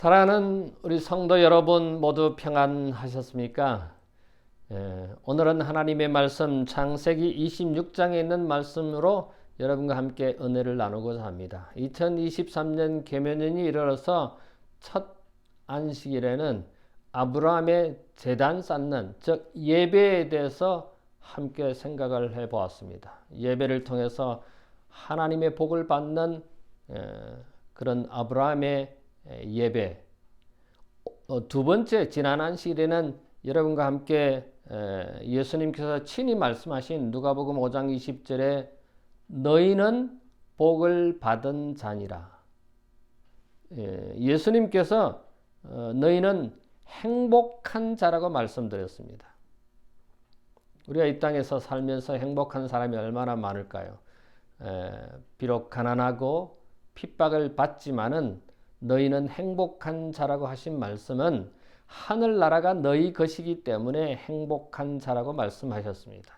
사랑하는 우리 성도 여러분 모두 평안하셨습니까? 오늘은 하나님의 말씀 창세기 26장에 있는 말씀으로 여러분과 함께 은혜를 나누고자 합니다. 2023년 계명년이 이르러서 첫 안식일에는 아브라함의 제단 쌓는 즉 예배에 대해서 함께 생각을 해보았습니다. 예배를 통해서 하나님의 복을 받는 그런 아브라함의 예배. 두 번째 지난 안식일에는 여러분과 함께 예수님께서 친히 말씀하신 누가복음 5장 20절에 너희는 복을 받은 자니라. 예수님께서 너희는 행복한 자라고 말씀드렸습니다. 우리가 이 땅에서 살면서 행복한 사람이 얼마나 많을까요? 비록 가난하고 핍박을 받지만은 너희는 행복한 자라고 하신 말씀은 하늘나라가 너희 것이기 때문에 행복한 자라고 말씀하셨습니다.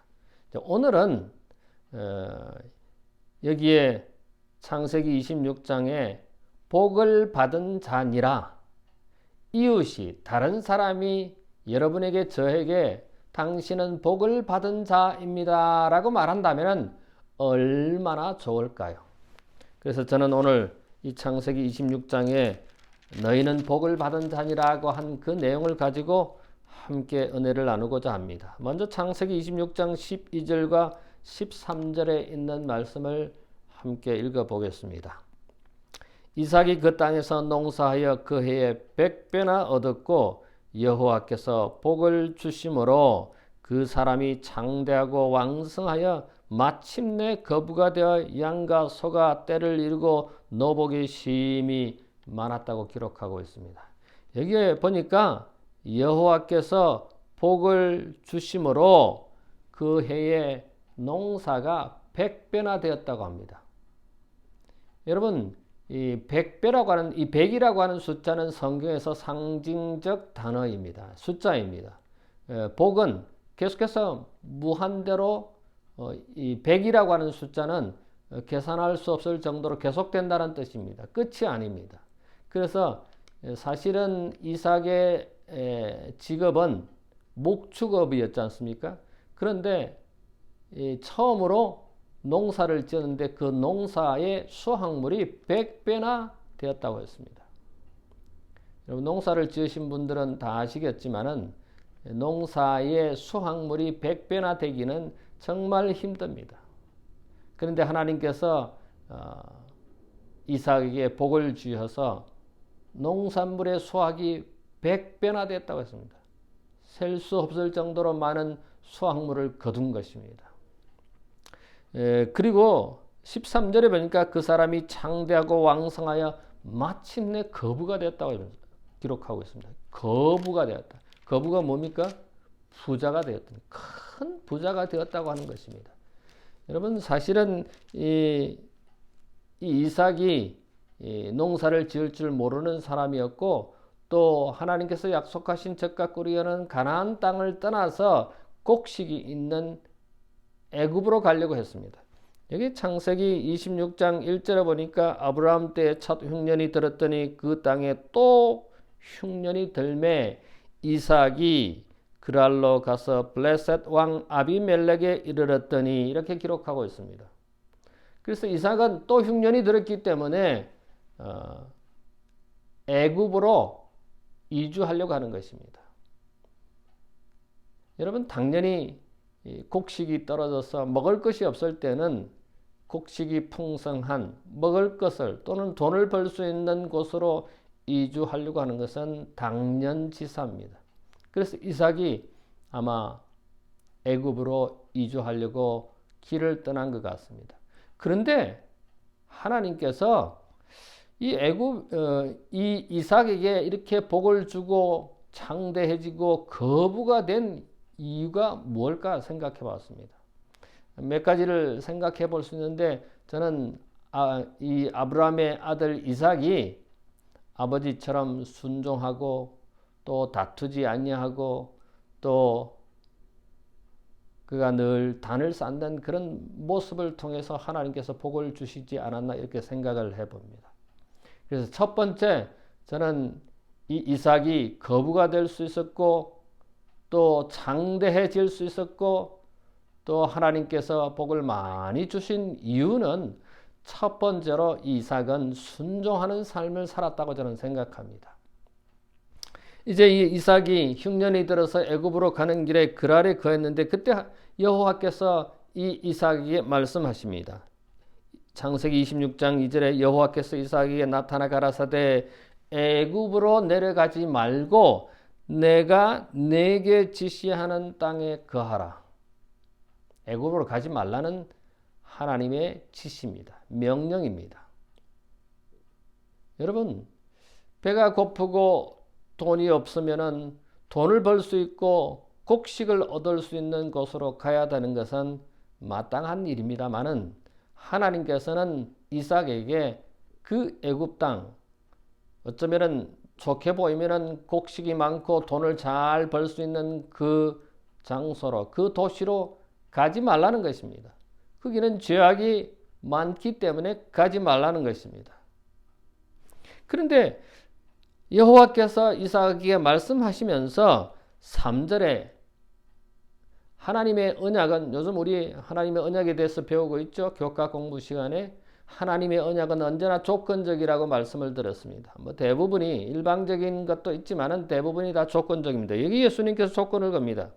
오늘은 여기에 창세기 26장에 복을 받은 자니라, 이웃이 다른 사람이 여러분에게 저에게 당신은 복을 받은 자입니다 라고 말한다면 얼마나 좋을까요? 그래서 저는 오늘 이 창세기 26장에 너희는 복을 받은 자니라고 한 그 내용을 가지고 함께 은혜를 나누고자 합니다. 먼저 창세기 26장 12절과 13절에 있는 말씀을 함께 읽어보겠습니다. 이삭이 그 땅에서 농사하여 그 해에 100배나 얻었고 여호와께서 복을 주심으로 그 사람이 장대하고 왕성하여 마침내 거부가 되어 양과 소가 떼를 이루고 노복이 심히 많았다고 기록하고 있습니다. 여기에 보니까 여호와께서 복을 주심으로 그 해에 농사가 100배나 되었다고 합니다. 여러분, 이 100배라고 하는 이 100이라고 하는 숫자는 성경에서 상징적 단어입니다. 숫자입니다. 복은 계속해서 무한대로 이 100이라고 하는 숫자는 계산할 수 없을 정도로 계속된다는 뜻입니다. 끝이 아닙니다. 그래서 사실은 이삭의 직업은 목축업이었지 않습니까? 그런데 처음으로 농사를 지었는데 그 농사의 수확물이 100배나 되었다고 했습니다. 여러분, 농사를 지으신 분들은 다 아시겠지만은 농사의 수확물이 100배나 되기는 정말 힘듭니다. 그런데 하나님께서 이삭에게 복을 주셔서 농산물의 수확이 100배나 됐다고 했습니다. 셀 수 없을 정도로 많은 수확물을 거둔 것입니다. 그리고 13절에 보니까 그 사람이 장대하고 왕성하여 마침내 거부가 되었다고 기록하고 있습니다. 거부가 되었다. 거부가 뭡니까? 부자가 되었다. 큰 부자가 되었다고 하는 것입니다. 여러분, 사실은 이 이삭이 농사를 지을 줄 모르는 사람이었고 또 하나님께서 약속하신 젖과 꿀이 흐르는 가나안 땅을 떠나서 곡식이 있는 애굽으로 가려고 했습니다. 여기 창세기 26장 1절에 보니까 아브라함 때에 첫 흉년이 들었더니 그 땅에 또 흉년이 들매 이삭이 그랄로 가서 블레셋 왕 아비멜렉에 이르렀더니 이렇게 기록하고 있습니다. 그래서 이삭은 또 흉년이 들었기 때문에 애굽으로 이주하려고 하는 것입니다. 여러분, 당연히 곡식이 떨어져서 먹을 것이 없을 때는 곡식이 풍성한 먹을 것을 또는 돈을 벌 수 있는 곳으로 이주하려고 하는 것은 당연지사입니다. 그래서 이삭이 아마 애굽으로 이주하려고 길을 떠난 것 같습니다. 그런데 하나님께서 이 이삭에게 이렇게 복을 주고 장대해지고 거부가 된 이유가 무엇일까 생각해 봤습니다. 몇 가지를 생각해 볼 수 있는데 저는 이 아브라함의 아들 이삭이 아버지처럼 순종하고 또 다투지 아니하고 또 그가 늘 단을 쌓는 그런 모습을 통해서 하나님께서 복을 주시지 않았나 이렇게 생각을 해봅니다. 그래서 첫 번째 저는 이 이삭이 거부가 될 수 있었고 또 장대해질 수 있었고 또 하나님께서 복을 많이 주신 이유는 첫 번째로 이삭은 순종하는 삶을 살았다고 저는 생각합니다. 이제 이 이삭이 흉년이 들어서 애굽으로 가는 길에 그랄에 거했는데 그때 여호와께서 이 이삭에게 말씀하십니다. 창세기 26장 2절에 여호와께서 이삭에게 나타나 가라사대 애굽으로 내려가지 말고 내가 네게 지시하는 땅에 거하라. 애굽으로 가지 말라는 하나님의 지시입니다. 명령입니다. 여러분, 배가 고프고 돈이 없으면은 돈을 벌 수 있고 곡식을 얻을 수 있는 곳으로 가야 되는 것은 마땅한 일입니다만은 하나님께서는 이삭에게 그 애굽 땅, 어쩌면은 좋게 보이면은 곡식이 많고 돈을 잘 벌 수 있는 그 장소로, 그 도시로 가지 말라는 것입니다. 거기는 죄악이 많기 때문에 가지 말라는 것입니다. 그런데 여호와께서 이삭에게 말씀하시면서 3절에 하나님의 언약은, 요즘 우리 하나님의 언약에 대해서 배우고 있죠. 교과 공부 시간에 하나님의 언약은 언제나 조건적이라고 말씀을 드렸습니다. 뭐 대부분이 일방적인 것도 있지만은 대부분이 다 조건적입니다. 여기 예수님께서 조건을 겁니다.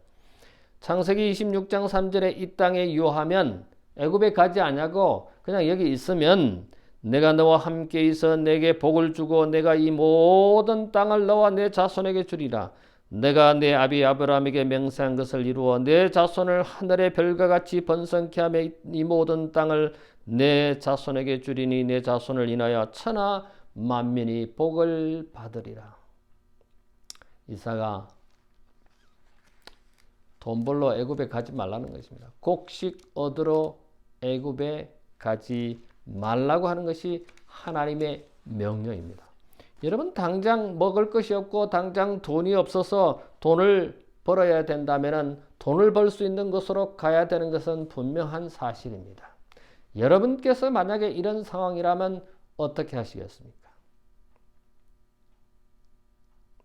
창세기 26장 3절에 이 땅에 유하면 애굽에 가지 아니하고 그냥 여기 있으면 내가 너와 함께 있어 내게 복을 주고 내가 이 모든 땅을 너와 내 자손에게 주리라. 내가 내 아비 아브라함에게 맹세한 것을 이루어 내 자손을 하늘의 별과 같이 번성케 하며 이 모든 땅을 내 자손에게 주리니 내 자손을 인하여 천하 만민이 복을 받으리라. 이삭아, 돈 벌러 애굽에 가지 말라는 것입니다. 곡식 얻으러 애굽에 가지 말라고 하는 것이 하나님의 명령입니다. 여러분, 당장 먹을 것이 없고 당장 돈이 없어서 돈을 벌어야 된다면 돈을 벌 수 있는 곳으로 가야 되는 것은 분명한 사실입니다. 여러분께서 만약에 이런 상황이라면 어떻게 하시겠습니까?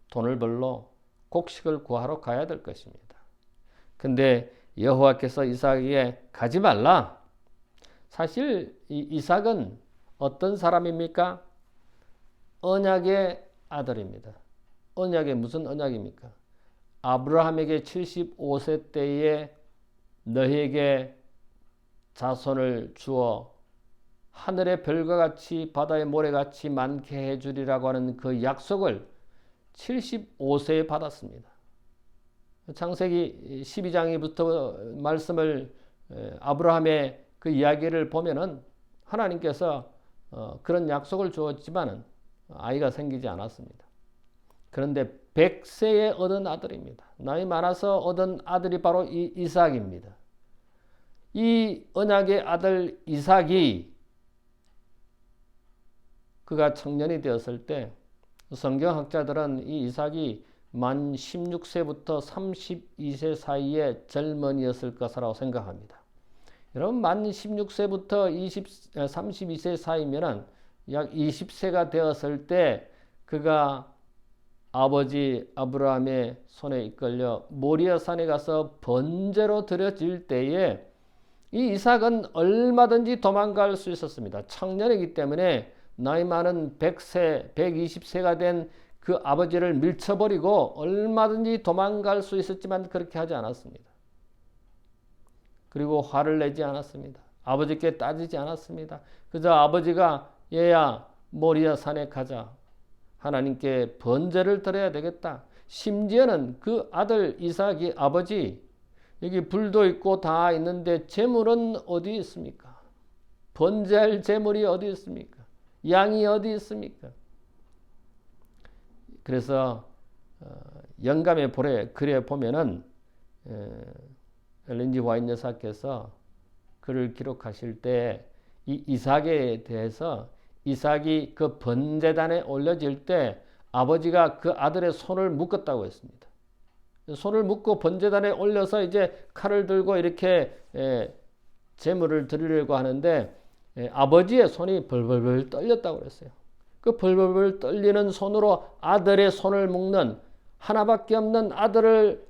돈을 벌러 곡식을 구하러 가야 될 것입니다. 근데 여호와께서 이삭에게 가지 말라. 사실 이삭은 어떤 사람입니까? 언약의 아들입니다. 언약의 무슨 언약입니까? 아브라함에게 75세 때에 너희에게 자손을 주어 하늘의 별과 같이 바다의 모래같이 많게 해주리라고 하는 그 약속을 75세에 받았습니다. 창세기 12장부터 말씀을 아브라함의 그 이야기를 보면은 하나님께서 그런 약속을 주었지만은 아이가 생기지 않았습니다. 그런데 100세에 얻은 아들입니다. 나이 많아서 얻은 아들이 바로 이 이삭입니다. 이 언약의 아들 이삭이 그가 청년이 되었을 때 성경학자들은 이 이삭이 만 16세부터 32세 사이의 젊은이였을 것이라고 생각합니다. 여러분, 만 16세부터 32세 사이면 약 20세가 되었을 때 그가 아버지 아브라함의 손에 이끌려 모리아 산에 가서 번제로 드려질 때에 이 이삭은 얼마든지 도망갈 수 있었습니다. 청년이기 때문에 나이 많은 100세, 120세가 된 그 아버지를 밀쳐버리고 얼마든지 도망갈 수 있었지만 그렇게 하지 않았습니다. 그리고 화를 내지 않았습니다. 아버지께 따지지 않았습니다. 그저 아버지가 얘야 모리아 산에 가자. 하나님께 번제를 드려야 되겠다. 심지어는 그 아들 이삭이 아버지 여기 불도 있고 다 있는데 재물은 어디 있습니까? 번제할 재물이 어디 있습니까? 양이 어디 있습니까? 그래서 영감의 글에 보면은 엘렌 G 화이트 여사께서 글을 기록하실 때 이 이삭에 대해서 이삭이 그 번제단에 올려질 때 아버지가 그 아들의 손을 묶었다고 했습니다. 손을 묶고 번제단에 올려서 이제 칼을 들고 이렇게 제물을 드리려고 하는데 아버지의 손이 벌벌벌 떨렸다고 그랬어요. 그 벌벌 떨리는 손으로 아들의 손을 묶는, 하나밖에 없는 아들을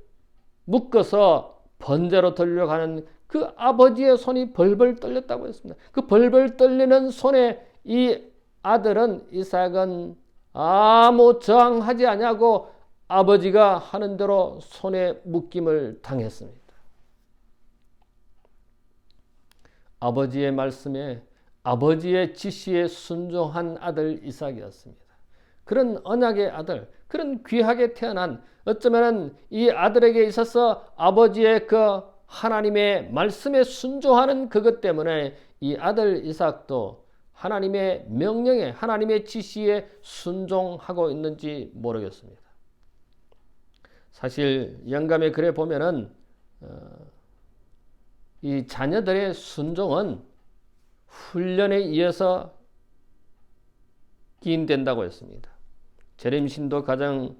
묶어서 번제로 들려가는 그 아버지의 손이 벌벌 떨렸다고 했습니다. 그 벌벌 떨리는 손에 이 아들은, 이삭은 아무 저항하지 아니하고 아버지가 하는 대로 손에 묶임을 당했습니다. 아버지의 말씀에, 아버지의 지시에 순종한 아들 이삭이었습니다. 그런 언약의 아들, 그런 귀하게 태어난, 어쩌면 이 아들에게 있어서 아버지의 그 하나님의 말씀에 순종하는 그것 때문에 이 아들 이삭도 하나님의 명령에, 하나님의 지시에 순종하고 있는지 모르겠습니다. 사실 영감의 글에 보면은 이 자녀들의 순종은 훈련에 의해서 기인된다고 했습니다. 재림신도 가장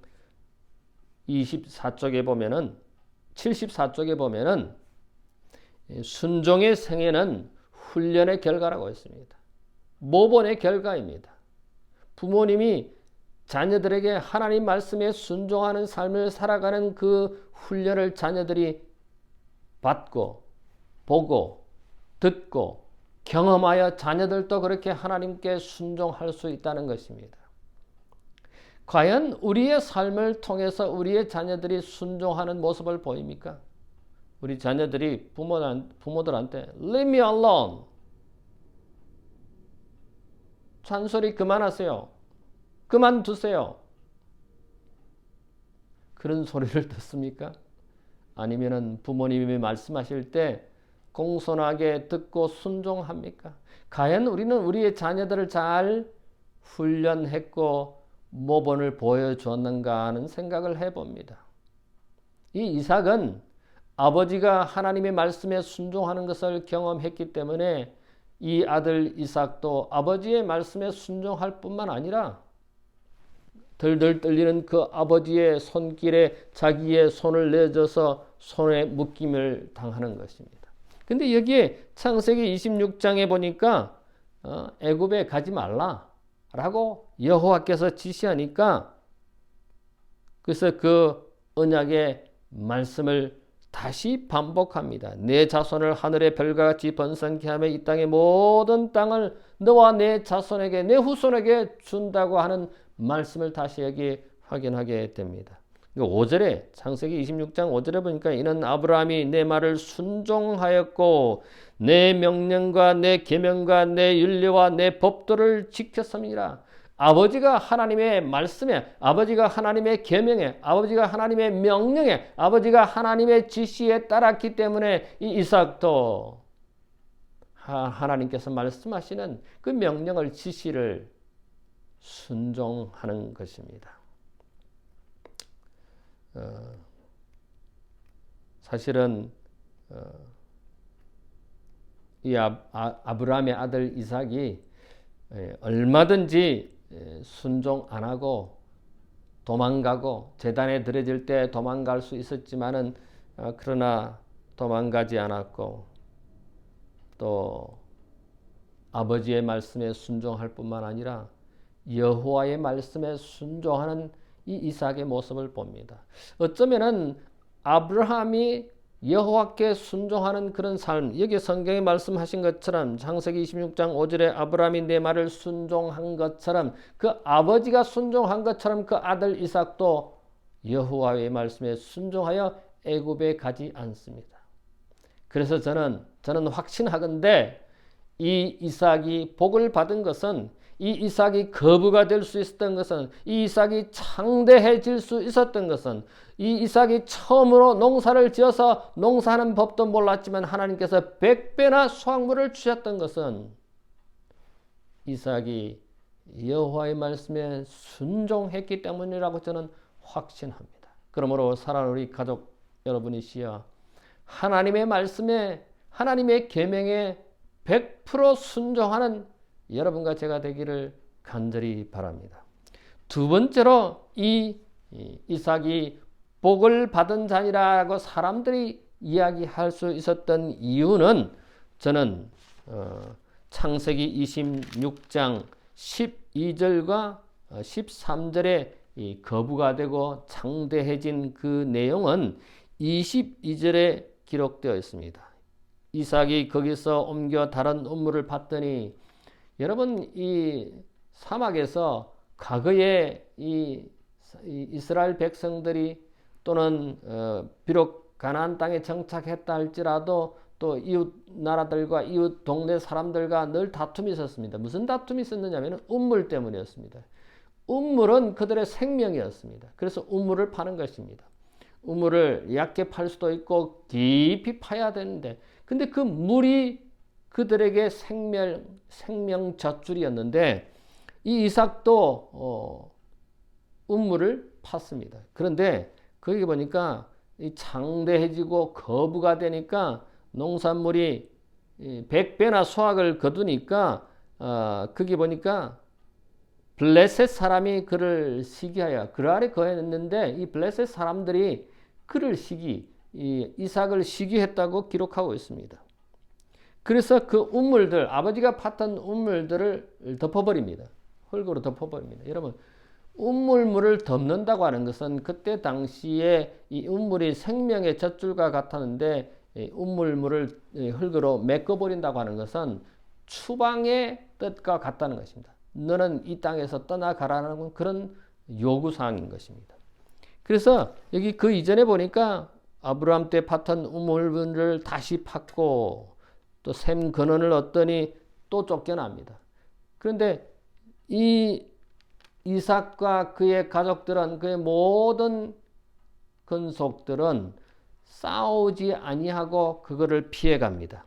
24쪽에 보면은, 74쪽에 보면은 순종의 생애는 훈련의 결과라고 했습니다. 모본의 결과입니다. 부모님이 자녀들에게 하나님 말씀에 순종하는 삶을 살아가는 그 훈련을 자녀들이 받고 보고 듣고 경험하여 자녀들도 그렇게 하나님께 순종할 수 있다는 것입니다. 과연 우리의 삶을 통해서 우리의 자녀들이 순종하는 모습을 보입니까? 우리 자녀들이 부모들한테 Leave me alone, 잔소리 그만하세요, 그만두세요, 그런 소리를 듣습니까? 아니면은 부모님이 말씀하실 때 공손하게 듣고 순종합니까? 과연 우리는 우리의 자녀들을 잘 훈련했고 모본을 보여주었는가 하는 생각을 해봅니다. 이 이삭은 아버지가 하나님의 말씀에 순종하는 것을 경험했기 때문에 이 아들 이삭도 아버지의 말씀에 순종할 뿐만 아니라 덜덜 떨리는 그 아버지의 손길에 자기의 손을 내줘서 손에 묶임을 당하는 것입니다. 근데 여기에 창세기 26장에 보니까 애굽에 가지 말라라고 여호와께서 지시하니까, 그래서 그 언약의 말씀을 다시 반복합니다. 내 자손을 하늘의 별과 같이 번성케 하며 이 땅의 모든 땅을 너와 내 자손에게, 내 후손에게 준다고 하는 말씀을 다시 여기 확인하게 됩니다. 5절에, 창세기 26장 5절에 보니까 이는 아브라함이 내 말을 순종하였고 내 명령과 내 계명과 내 율례와 내 법도를 지켰습니다. 아버지가 하나님의 말씀에, 아버지가 하나님의 계명에, 아버지가 하나님의 명령에, 아버지가 하나님의 지시에 따랐기 때문에 이 이삭도 하나님께서 말씀하시는 그 명령을, 지시를 순종하는 것입니다. 사실은 이 아브라함의 아들 이삭이 얼마든지 순종 안 하고 도망가고 제단에 드려질 때 도망갈 수 있었지만은 그러나 도망가지 않았고 또 아버지의 말씀에 순종할 뿐만 아니라 여호와의 말씀에 순종하는 이 이삭의 모습을 봅니다. 어쩌면은 아브라함이 여호와께 순종하는 그런 삶, 여기 성경에 말씀하신 것처럼 창세기 26장 5절에 아브라함이 내 말을 순종한 것처럼, 그 아버지가 순종한 것처럼 그 아들 이삭도 여호와의 말씀에 순종하여 애굽에 가지 않습니다. 그래서 저는 확신하건대 이 이삭이 복을 받은 것은, 이 이삭이 거부가 될 수 있었던 것은, 이 이삭이 창대해질 수 있었던 것은, 이 이삭이 처음으로 농사를 지어서 농사하는 법도 몰랐지만 하나님께서 100배나 수확물을 주셨던 것은 이삭이 여호와의 말씀에 순종했기 때문이라고 저는 확신합니다. 그러므로 사랑하는 우리 가족 여러분이시여, 하나님의 말씀에, 하나님의 계명에 100% 순종하는 여러분과 제가 되기를 간절히 바랍니다. 두 번째로 이 이삭이 복을 받은 자니라고 사람들이 이야기할 수 있었던 이유는 저는 창세기 26장 12절과 13절에 이 거부가 되고 창대해진 그 내용은 22절에 기록되어 있습니다. 이삭이 거기서 옮겨 다른 우물을 봤더니, 여러분 이 사막에서 과거에 이 이스라엘 백성들이 또는 비록 가나안 땅에 정착했다 할지라도 또 이웃 나라들과 이웃 동네 사람들과 늘 다툼이 있었습니다. 무슨 다툼이 있었느냐면 우물 때문이었습니다. 우물은 그들의 생명이었습니다. 그래서 우물을 파는 것입니다. 우물을 얕게 팔 수도 있고 깊이 파야 되는데, 근데 그 물이 그들에게 생명 젖줄이었는데, 이 이삭도 우물을 팠습니다. 그런데 거기 보니까 이 창대해지고 거부가 되니까 농산물이 100배나 수확을 거두니까 거기 보니까 블레셋 사람이 그를 시기하여 그 아래 거했는데, 이 블레셋 사람들이 그를 이삭을 시기했다고 기록하고 있습니다. 그래서 그 우물들, 아버지가 팠던 우물들을 덮어버립니다. 흙으로 덮어버립니다. 여러분, 우물물을 덮는다고 하는 것은 그때 당시에 이 우물이 생명의 젖줄과 같았는데, 우물물을 흙으로 메꿔버린다고 하는 것은 추방의 뜻과 같다는 것입니다. 너는 이 땅에서 떠나가라는 그런 요구사항인 것입니다. 그래서 여기 그 이전에 보니까 아브라함 때 팠던 우물물을 다시 팠고 또 샘 근원을 얻더니 또 쫓겨납니다. 그런데 이 이삭과 그의 가족들은, 그의 모든 근속들은 싸우지 아니하고 그거를 피해갑니다.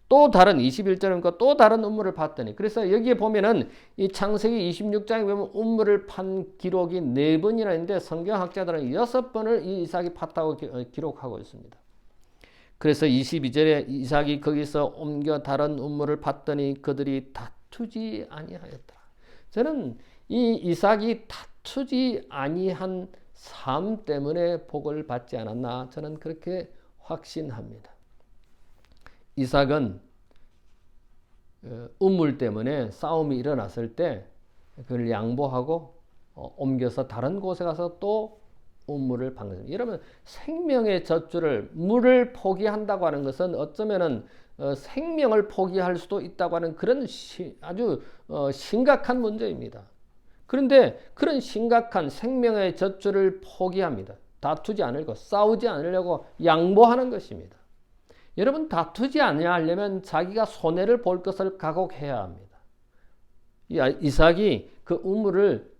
또 다른 21절은 또 다른 우물을 봤더니, 그래서 여기에 보면은 이 창세기 26장에 보면 우물을 판 기록이 4번이나 있는데 성경학자들은 6번을 이 이삭이 팠다고 기록하고 있습니다. 그래서 22절에 이삭이 거기서 옮겨 다른 우물을 봤더니 그들이 다투지 아니하였더라. 저는 이 이삭이 다투지 아니한 삶 때문에 복을 받지 않았나, 저는 그렇게 확신합니다. 이삭은 우물 때문에 싸움이 일어났을 때 그걸 양보하고 옮겨서 다른 곳에 가서 또 우물을 판 것입니다. 여러분, 생명의 젖줄을, 물을 포기한다고 하는 것은 어쩌면은 생명을 포기할 수도 있다고 하는 그런 아주 심각한 문제입니다. 그런데 그런 심각한 생명의 젖줄을 포기합니다. 다투지 않으려고, 싸우지 않으려고 양보하는 것입니다. 여러분, 다투지 않으려면 자기가 손해를 볼 것을 각오해야 합니다. 이삭이 그 우물을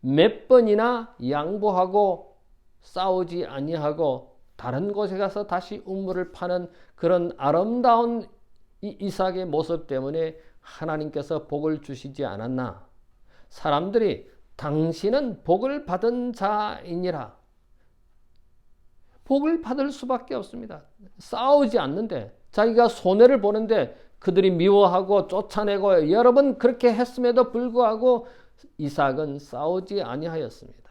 몇 번이나 양보하고 싸우지 아니하고 다른 곳에 가서 다시 우물을 파는 그런 아름다운 이 이삭의 모습 때문에 하나님께서 복을 주시지 않았나. 사람들이 당신은 복을 받은 자이니라. 복을 받을 수밖에 없습니다. 싸우지 않는데, 자기가 손해를 보는데 그들이 미워하고 쫓아내고 여러 번 그렇게 했음에도 불구하고 이삭은 싸우지 아니하였습니다.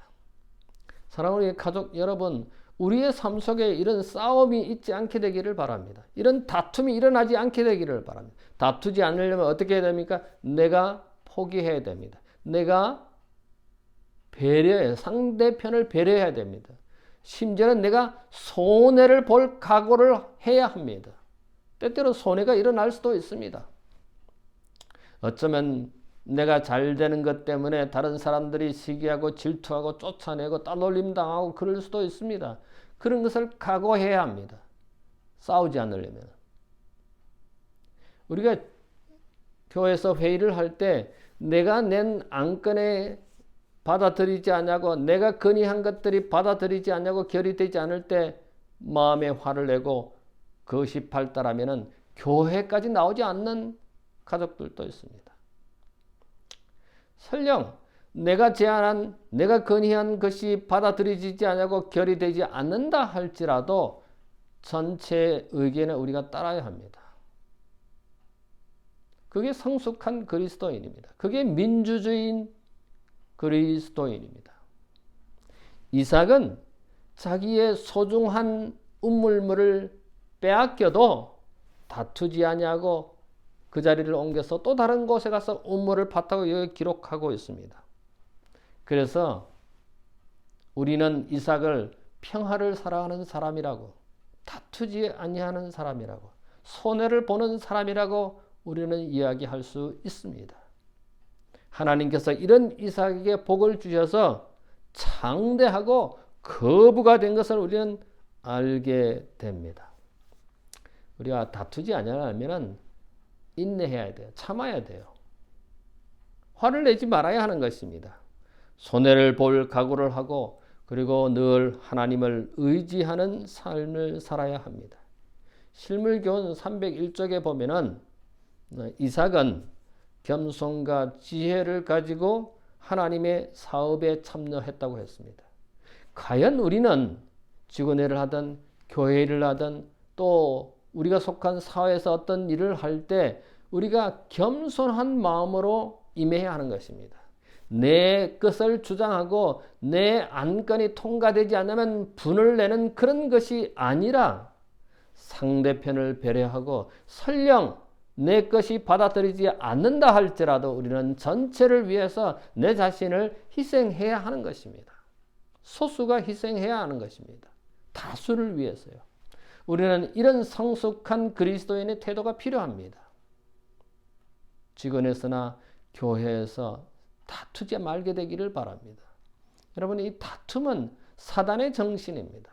사랑하는 가족 여러분, 우리의 삶 속에 이런 싸움이 있지 않게 되기를 바랍니다. 이런 다툼이 일어나지 않게 되기를 바랍니다. 다투지 않으려면 어떻게 해야 됩니까? 내가 포기해야 됩니다. 내가 상대편을 배려해야 됩니다. 심지어는 내가 손해를 볼 각오를 해야 합니다. 때때로 손해가 일어날 수도 있습니다. 어쩌면 내가 잘 되는 것 때문에 다른 사람들이 시기하고 질투하고 쫓아내고 따돌림 당하고 그럴 수도 있습니다. 그런 것을 각오해야 합니다. 싸우지 않으려면. 우리가 교회에서 회의를 할 때 내가 낸 안건에 받아들이지 않냐고, 내가 건의한 것들이 받아들이지 않냐고 결의되지 않을 때 마음에 화를 내고 그것이 발달하면은 교회까지 나오지 않는 가족들도 있습니다. 설령 내가 제안한, 내가 건의한 것이 받아들이지 않냐고 결의되지 않는다 할지라도 전체 의견을 우리가 따라야 합니다. 그게 성숙한 그리스도인입니다. 그게 민주주의인 그리스도인입니다. 이삭은 자기의 소중한 우물물을 빼앗겨도 다투지 아니하고 그 자리를 옮겨서 또 다른 곳에 가서 우물을 팠다고 여기 기록하고 있습니다. 그래서 우리는 이삭을 평화를 사랑하는 사람이라고, 다투지 아니하는 사람이라고, 손해를 보는 사람이라고 우리는 이야기할 수 있습니다. 하나님께서 이런 이삭에게 복을 주셔서 창대하고 거부가 된 것을 우리는 알게 됩니다. 우리가 다투지 아니하면 인내해야 돼요. 참아야 돼요. 화를 내지 말아야 하는 것입니다. 손해를 볼 각오를 하고 그리고 늘 하나님을 의지하는 삶을 살아야 합니다. 실물교훈 301쪽에 보면은 이삭은 겸손과 지혜를 가지고 하나님의 사업에 참여했다고 했습니다. 과연 우리는 직원회를 하든 교회 일을 하든 또 우리가 속한 사회에서 어떤 일을 할 때 우리가 겸손한 마음으로 임해야 하는 것입니다. 내 것을 주장하고 내 안건이 통과되지 않으면 분을 내는 그런 것이 아니라 상대편을 배려하고 설령 내 것이 받아들이지 않는다 할지라도 우리는 전체를 위해서 내 자신을 희생해야 하는 것입니다. 소수가 희생해야 하는 것입니다. 다수를 위해서요. 우리는 이런 성숙한 그리스도인의 태도가 필요합니다. 직원에서나 교회에서 다투지 말게 되기를 바랍니다. 여러분, 이 다툼은 사단의 정신입니다.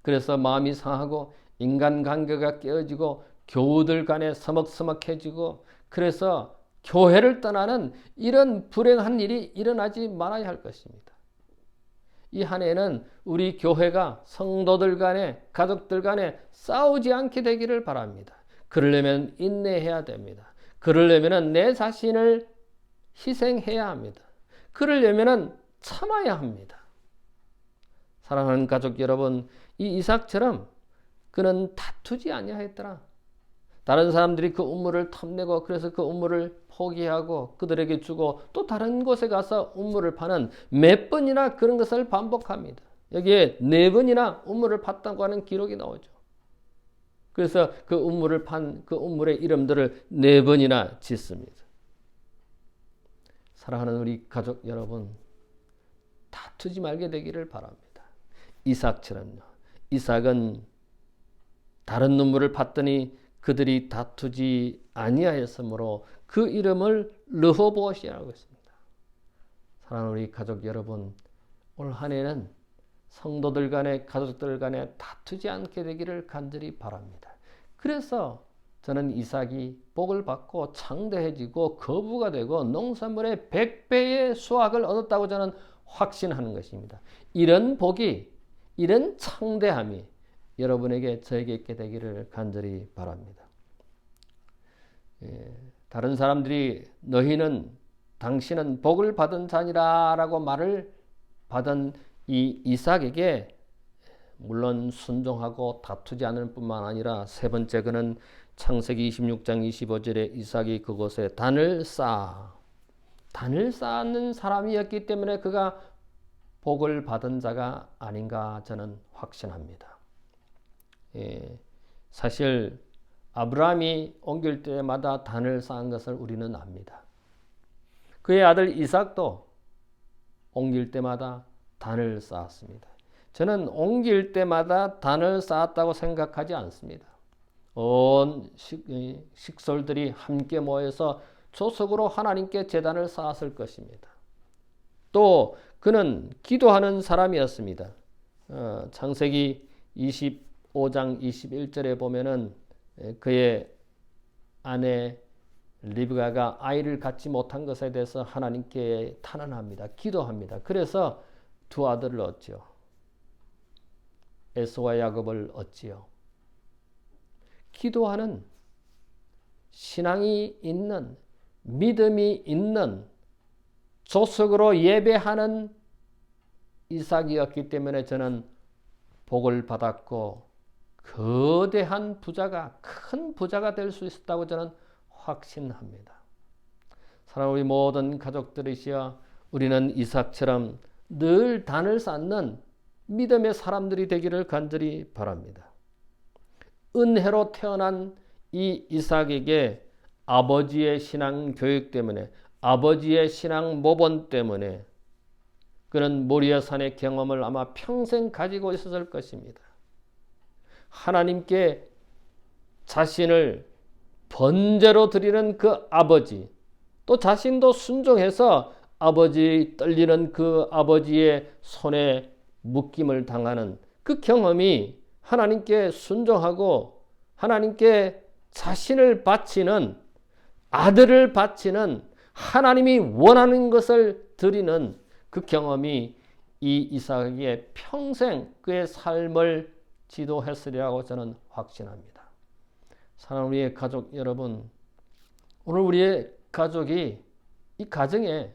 그래서 마음이 상하고 인간관계가 깨어지고 교우들 간에 서먹서먹해지고 그래서 교회를 떠나는 이런 불행한 일이 일어나지 말아야 할 것입니다. 이 한 해는 우리 교회가 성도들 간에 가족들 간에 싸우지 않게 되기를 바랍니다. 그러려면 인내해야 됩니다. 그러려면 내 자신을 희생해야 합니다. 그러려면 참아야 합니다. 사랑하는 가족 여러분, 이 이삭처럼 그는 다투지 아니하였더라. 다른 사람들이 그 우물을 탐내고 그래서 그 우물을 포기하고 그들에게 주고 또 다른 곳에 가서 우물을 파는 몇 번이나 그런 것을 반복합니다. 여기에 4번이나 우물을 팠다고 하는 기록이 나오죠. 그래서 그 우물을 판 그 우물의 이름들을 4번이나 짓습니다. 사랑하는 우리 가족 여러분, 다투지 말게 되기를 바랍니다. 이삭처럼요. 이삭은 다른 눈물을 팠더니 그들이 다투지 아니하였으므로 그 이름을 르호보엇이라고 했습니다. 사랑하는 우리 가족 여러분, 올 한 해는 성도들 간에 가족들 간에 다투지 않게 되기를 간절히 바랍니다. 그래서 저는 이삭이 복을 받고 창대해지고 거부가 되고 농산물의 100배의 수확을 얻었다고 저는 확신하는 것입니다. 이런 복이, 이런 창대함이 여러분에게 저에게 있게 되기를 간절히 바랍니다. 다른 사람들이 당신은 복을 받은 자니라 라고 말을 받은 이 이삭에게 물론 순종하고 다투지 않을 뿐만 아니라 세 번째 그는 창세기 26장 25절에 이삭이 그곳에 단을 쌓는 사람이었기 때문에 그가 복을 받은 자가 아닌가 저는 확신합니다. 사실 아브라함이 옮길 때마다 단을 쌓은 것을 우리는 압니다. 그의 아들 이삭도 옮길 때마다 단을 쌓았습니다. 저는 옮길 때마다 단을 쌓았다고 생각하지 않습니다. 온 식솔들이 함께 모여서 조석으로 하나님께 제단을 쌓았을 것입니다. 또 그는 기도하는 사람이었습니다. 창세기 25장 21절에 보면은 그의 아내 리브가가 아이를 갖지 못한 것에 대해서 하나님께 탄원합니다. 기도합니다. 그래서 두 아들을 얻지요. 에서와 야곱을 얻지요. 기도하는 신앙이 있는 믿음이 있는 조석으로 예배하는 이삭이었기 때문에 저는 복을 받았고 거대한 부자가 큰 부자가 될 수 있었다고 저는 확신합니다. 사랑하는 우리 모든 가족들이시여 우리는 이삭처럼 늘 단을 쌓는 믿음의 사람들이 되기를 간절히 바랍니다. 은혜로 태어난 이 이삭에게 아버지의 신앙 교육 때문에, 아버지의 신앙 모본 때문에 그는 모리아산의 경험을 아마 평생 가지고 있었을 것입니다. 하나님께 자신을 번제로 드리는 그 아버지, 또 자신도 순종해서 아버지 떨리는 그 아버지의 손에 묶임을 당하는 그 경험이 하나님께 순종하고 하나님께 자신을 바치는, 아들을 바치는, 하나님이 원하는 것을 드리는 그 경험이 이 이삭에게 평생 그의 삶을 지도했으리라고 저는 확신합니다. 사랑하는 우리의 가족 여러분, 오늘 우리의 가족이 이 가정에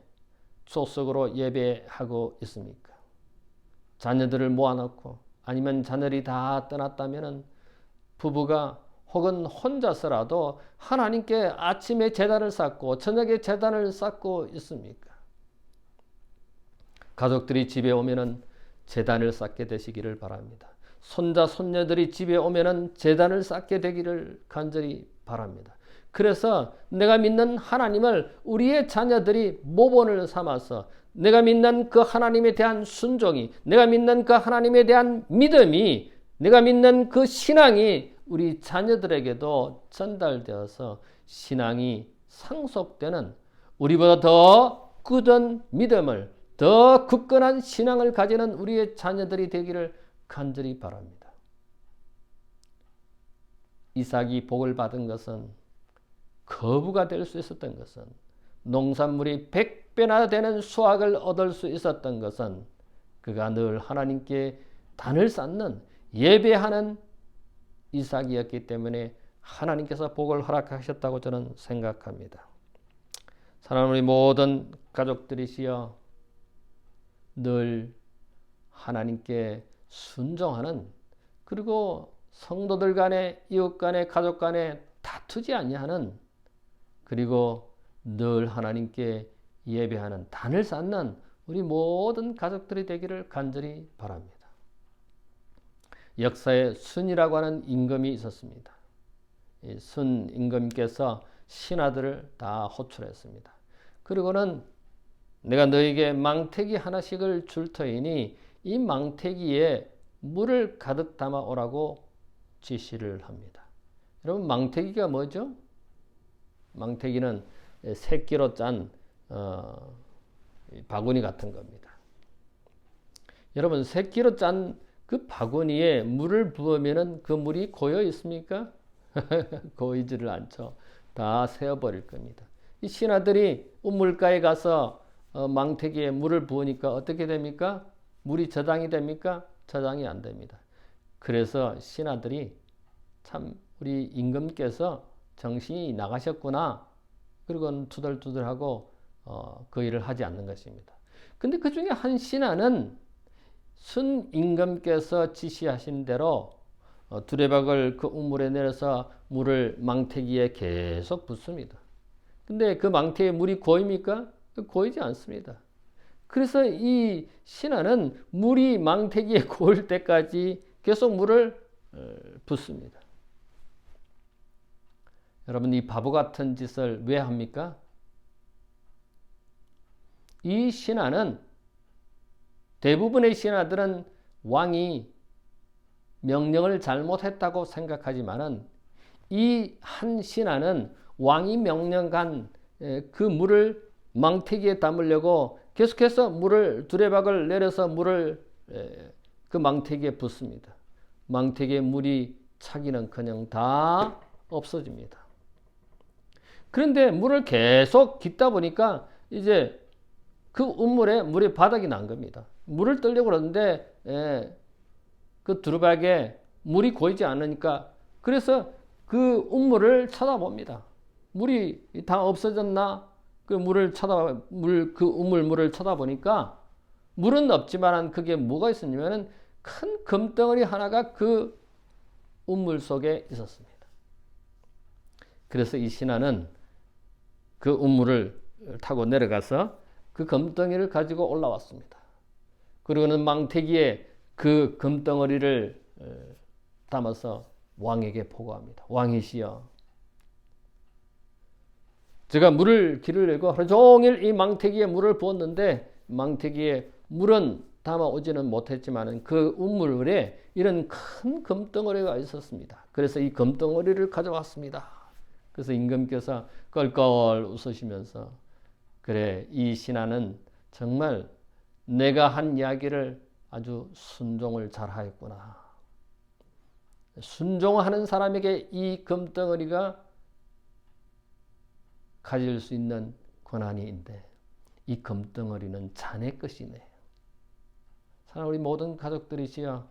조석으로 예배하고 있습니까? 자녀들을 모아놓고, 아니면 자녀들이 다 떠났다면 부부가 혹은 혼자서라도 하나님께 아침에 제단을 쌓고 저녁에 제단을 쌓고 있습니까? 가족들이 집에 오면은 제단을 쌓게 되시기를 바랍니다. 손자 손녀들이 집에 오면은 제단을 쌓게 되기를 간절히 바랍니다. 그래서 내가 믿는 하나님을 우리의 자녀들이 모본을 삼아서 내가 믿는 그 하나님에 대한 순종이, 내가 믿는 그 하나님에 대한 믿음이, 내가 믿는 그 신앙이 우리 자녀들에게도 전달되어서 신앙이 상속되는, 우리보다 더 굳은 믿음을, 더 굳건한 신앙을 가지는 우리의 자녀들이 되기를 간절히 바랍니다. 이삭이 복을 받은 것은, 거부가 될 수 있었던 것은, 농산물이 100배나 되는 수확을 얻을 수 있었던 것은 그가 늘 하나님께 단을 쌓는, 예배하는 이삭이었기 때문에 하나님께서 복을 허락하셨다고 저는 생각합니다. 사랑하는 우리 모든 가족들이시여, 늘 하나님께 순종하는, 그리고 성도들 간에, 이웃 간에, 가족 간에 다투지 아니하는, 그리고 늘 하나님께 예배하는, 단을 쌓는 우리 모든 가족들이 되기를 간절히 바랍니다. 역사에 순이라고 하는 임금이 있었습니다. 이 순 임금께서 신하들을 다 호출했습니다. 그리고는 내가 너에게 망태기 하나씩을 줄 터이니 이 망태기에 물을 가득 담아 오라고 지시를 합니다. 여러분, 망태기가 뭐죠? 망태기는 새끼로 짠 바구니 같은 겁니다. 여러분, 새끼로 짠 그 바구니에 물을 부으면 그 물이 고여 있습니까? 고이지를 않죠. 다 새어버릴 겁니다. 이 신하들이 우물가에 가서 망태기에 물을 부으니까 어떻게 됩니까? 물이 저장이 됩니까? 저장이 안 됩니다. 그래서 신하들이 참 우리 임금께서 정신이 나가셨구나, 그리고 투덜투덜하고 그 일을 하지 않는 것입니다. 근데 그 중에 한 신하는 순 임금께서 지시하신 대로 두레박을 그 우물에 내려서 물을 망태기에 계속 붓습니다. 근데 그 망태기에 물이 고입니까? 고이지 않습니다. 그래서 이 신하는 물이 망태기에 고일 때까지 계속 물을 붓습니다. 여러분, 이 바보 같은 짓을 왜 합니까? 이 신하는, 대부분의 신하들은 왕이 명령을 잘못했다고 생각하지만은 이 한 신하는 왕이 명령한 그 물을 망태기에 담으려고 계속해서 물을, 두레박을 내려서 물을 그 망태기에 붓습니다. 망태기에 물이 차기는커녕 다 없어집니다. 그런데 물을 계속 깃다 보니까 이제 그 우물에 물이 바닥이 난 겁니다. 물을 뜨려고 그러는데 그 두루박에 물이 고이지 않으니까, 그래서 그 우물을 쳐다봅니다. 물이 다 없어졌나? 그 물을 그 우물 물을 쳐다보니까 물은 없지만 그게 뭐가 있었냐면 큰 금덩어리 하나가 그 우물 속에 있었습니다. 그래서 이 신하는 그 우물을 타고 내려가서 그 금덩이를 가지고 올라왔습니다. 그리고는 망태기에 그 금덩어리를 담아서 왕에게 보고합니다. 왕이시여, 제가 길을 내고 하루 종일 이 망태기에 물을 부었는데 망태기에 물은 담아오지는 못했지만 그 우물에 이런 큰 금덩어리가 있었습니다. 그래서 이 금덩어리를 가져왔습니다. 그래서 임금께서 껄껄 웃으시면서 그래, 이 신하는 정말 내가 한 이야기를 아주 순종을 잘하였구나. 순종하는 사람에게 이 금덩어리가 가질 수 있는 권한이인데 이 금덩어리는 자네 것이네. 사랑하는 우리 모든 가족들이시여,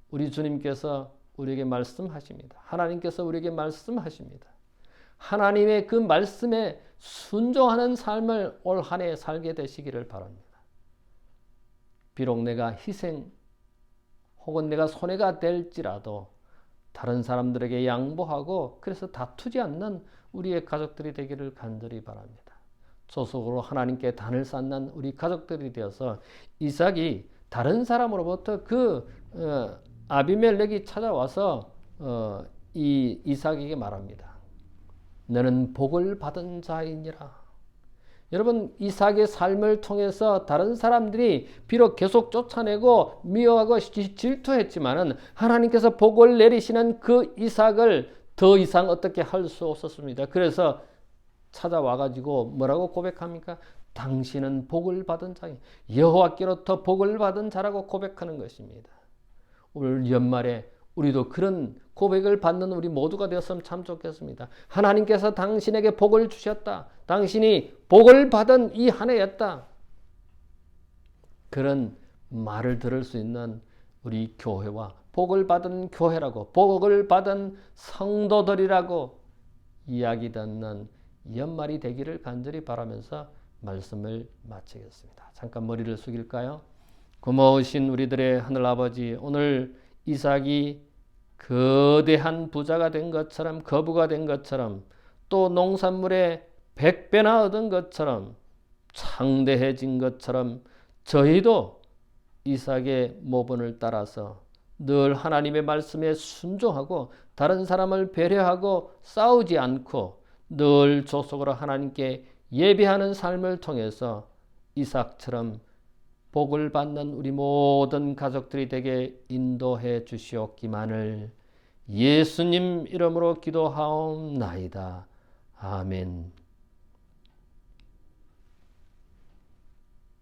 우리 주님께서 우리에게 말씀하십니다. 하나님께서 우리에게 말씀하십니다. 하나님의 그 말씀에 순종하는 삶을 올 한 해 살게 되시기를 바랍니다. 비록 내가 희생 혹은 내가 손해가 될지라도 다른 사람들에게 양보하고 그래서 다투지 않는 우리의 가족들이 되기를 간절히 바랍니다. 조속으로 하나님께 단을 쌓는 우리 가족들이 되어서 이삭이 다른 사람으로부터 아비멜렉이 찾아와서 이 이삭에게 말합니다. 너는 복을 받은 자이니라. 여러분, 이삭의 삶을 통해서 다른 사람들이 비록 계속 쫓아내고 미워하고 질투했지만은 하나님께서 복을 내리시는 그 이삭을 더 이상 어떻게 할 수 없었습니다. 그래서 찾아와가지고 뭐라고 고백합니까? 당신은 복을 받은 자이, 여호와께로부터 복을 받은 자라고 고백하는 것입니다. 올 연말에 우리도 그런 고백을 받는 우리 모두가 되었으면 참 좋겠습니다. 하나님께서 당신에게 복을 주셨다. 당신이 복을 받은 이 한 해였다. 그런 말을 들을 수 있는 우리 교회와 복을 받은 교회라고, 복을 받은 성도들이라고 이야기 듣는 연말이 되기를 간절히 바라면서 말씀을 마치겠습니다. 잠깐 머리를 숙일까요? 고마우신 우리들의 하늘아버지, 오늘 이삭이 거대한 부자가 된 것처럼, 거부가 된 것처럼, 또 농산물에 100배나 얻은 것처럼, 창대해진 것처럼 저희도 이삭의 모본을 따라서 늘 하나님의 말씀에 순종하고 다른 사람을 배려하고 싸우지 않고 늘 조속으로 하나님께 예배하는 삶을 통해서 이삭처럼 복을 받는 우리 모든 가족들이 되게 인도해 주시옵기만을 예수님 이름으로 기도하옵나이다. 아멘.